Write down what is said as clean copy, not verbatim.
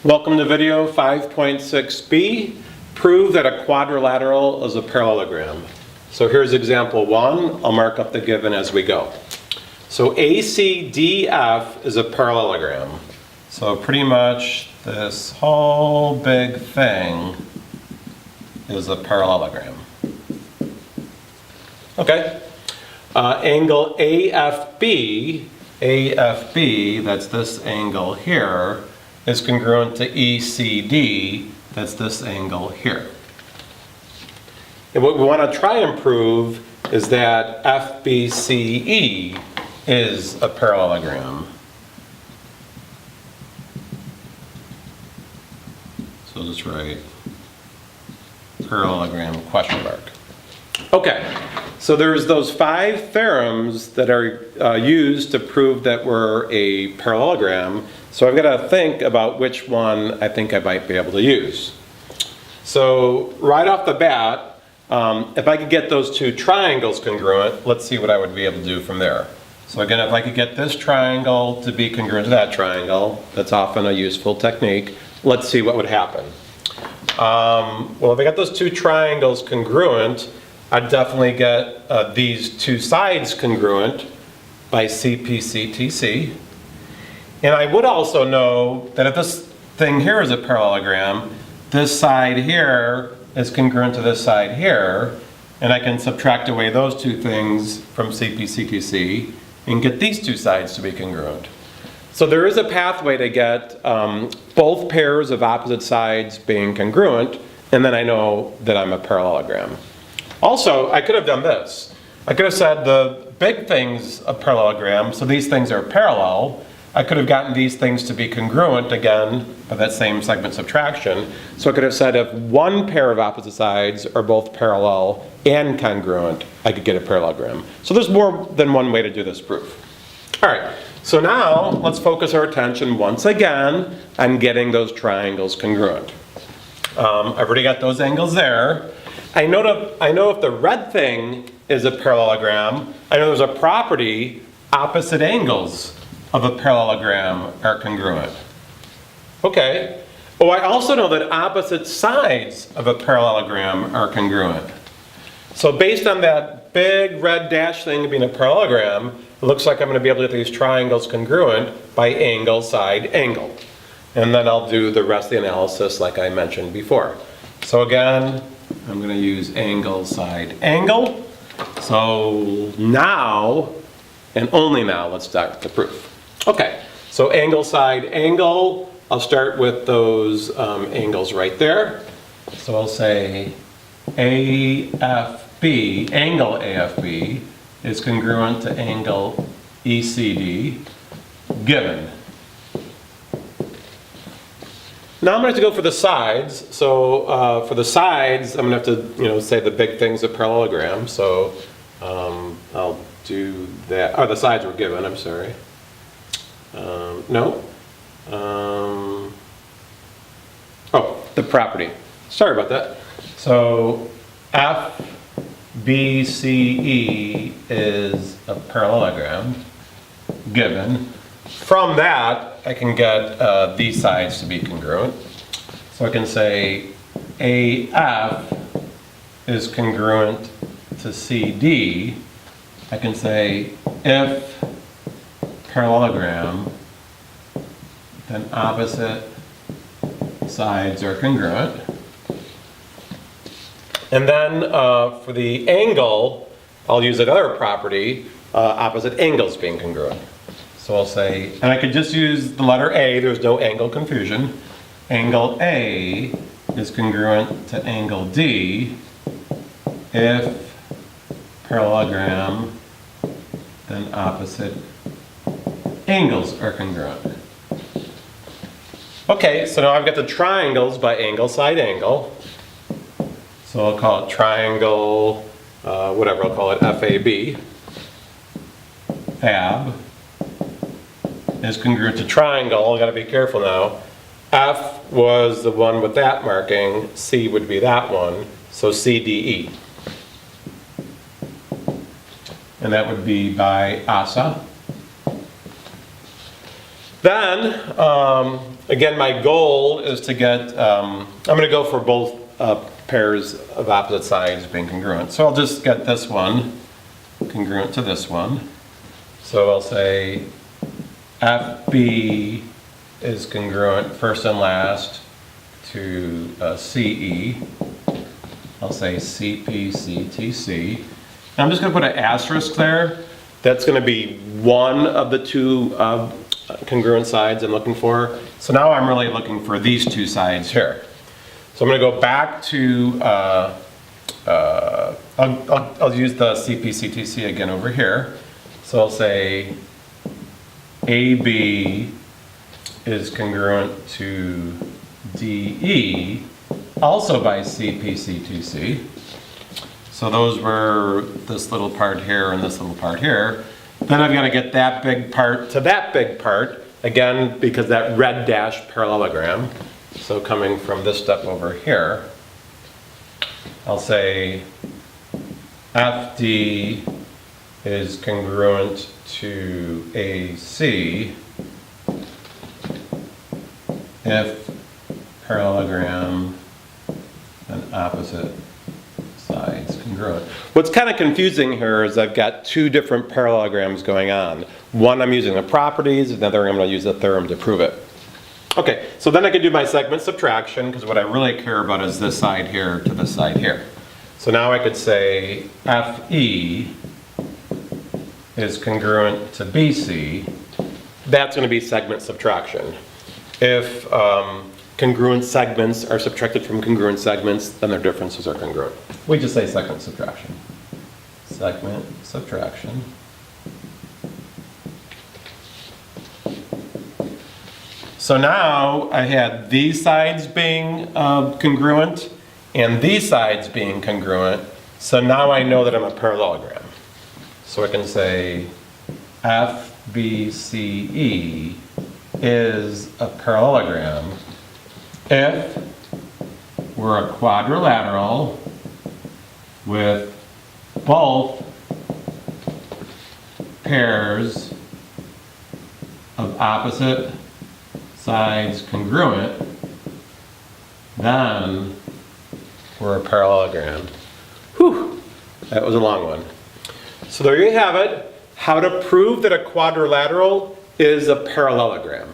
Welcome to video 5.6b. Prove that a quadrilateral is a parallelogram. So here's example 1. I'll mark up the given as we go. So ACDF is a parallelogram. So pretty much this whole big thing is a parallelogram. Okay. Angle AFB, that's this angle here, is congruent to ECD, that's this angle here. And what we want to try and prove is that FBCE is a parallelogram. So I'll just write parallelogram question mark. Okay, so there's those 5 theorems that are used to prove that we're a parallelogram. So I've got to think about which one I think I might be able to use. So right off the bat, if I could get those 2 triangles congruent, let's see what I would be able to do from there. So again, if I could get this triangle to be congruent to that triangle, that's often a useful technique. Let's see what would happen. Well, if I got those 2 triangles congruent, I'd definitely get these 2 sides congruent by CPCTC. And I would also know that if this thing here is a parallelogram, this side here is congruent to this side here, and I can subtract away those 2 things from CPCTC and get these 2 sides to be congruent. So there is a pathway to get both pairs of opposite sides being congruent, and then I know that I'm a parallelogram. Also, I could have done this. I could have said the big thing's a parallelogram, so these things are parallel. I could have gotten these things to be congruent again by that same segment subtraction. So I could have said if one pair of opposite sides are both parallel and congruent, I could get a parallelogram. So there's more than one way to do this proof. All right, so now let's focus our attention once again on getting those triangles congruent. I've already got those angles there. I know if the red thing is a parallelogram, I know there's a property opposite angles of a parallelogram are congruent. Okay. Oh, I also know that opposite sides of a parallelogram are congruent. So based on that big red dash thing being a parallelogram, it looks like I'm going to be able to get these triangles congruent by angle, side, angle. And then I'll do the rest of the analysis like I mentioned before. So again, I'm going to use angle, side, angle. So now, and only now, let's start the proof. Okay, so angle, side, angle. I'll start with those angles right there. So I'll say AFB, angle AFB, is congruent to angle ECD, given. Now I'm going to have to go for the sides. So for the sides, I'm going to have to, say the big thing's a parallelogram. So I'll do that. Oh, the sides were given. I'm sorry. No. Oh, the property. Sorry about that. So FBCE is a parallelogram given. From that, I can get these sides to be congruent. So I can say AF is congruent to CD. I can say if parallelogram, then opposite sides are congruent. And then for the angle, I'll use another property, opposite angles being congruent. So I'll say, and I could just use the letter A, there's no angle confusion. Angle A is congruent to angle D if parallelogram, then opposite angles are congruent. Okay, so now I've got the triangles by angle, side, angle. So I'll call it triangle, whatever, I'll call it FAB. Fab is congruent to triangle. I've got to be careful now. F was the one with that marking, C would be that one, so CDE. And that would be by ASA. Then, again, my goal is to get, I'm going to go for both pairs of opposite sides being congruent. So I'll just get this one congruent to this one. So I'll say FB is congruent first and last to CE. I'll say CPCTC. And I'm just going to put an asterisk there. That's going to be one of the two congruent sides I'm looking for. So now I'm really looking for these two sides here. So I'm going to go back to, I'll use the CPCTC again over here. So I'll say AB is congruent to DE, also by CPCTC. So those were this little part here and this little part here. Then I've got to get that big part to that big part, again, because that red dash parallelogram. So coming from this step over here, I'll say FD is congruent to AC if parallelogram and opposite sides congruent. What's kind of confusing here is I've got two different parallelograms going on. One I'm using the properties, another I'm going to use the theorem to prove it. Okay, so then I can do my segment subtraction, because what I really care about is this side here to this side here. So now I could say FE is congruent to BC. That's going to be segment subtraction. If congruent segments are subtracted from congruent segments, then their differences are congruent. We just say segment subtraction. Segment subtraction. So now I had these sides being congruent and these sides being congruent. So now I know that I'm a parallelogram. So I can say FBCE is a parallelogram if we're a quadrilateral with both pairs of opposite sides congruent, then we're a parallelogram. Whew, that was a long one. So there you have it, how to prove that a quadrilateral is a parallelogram.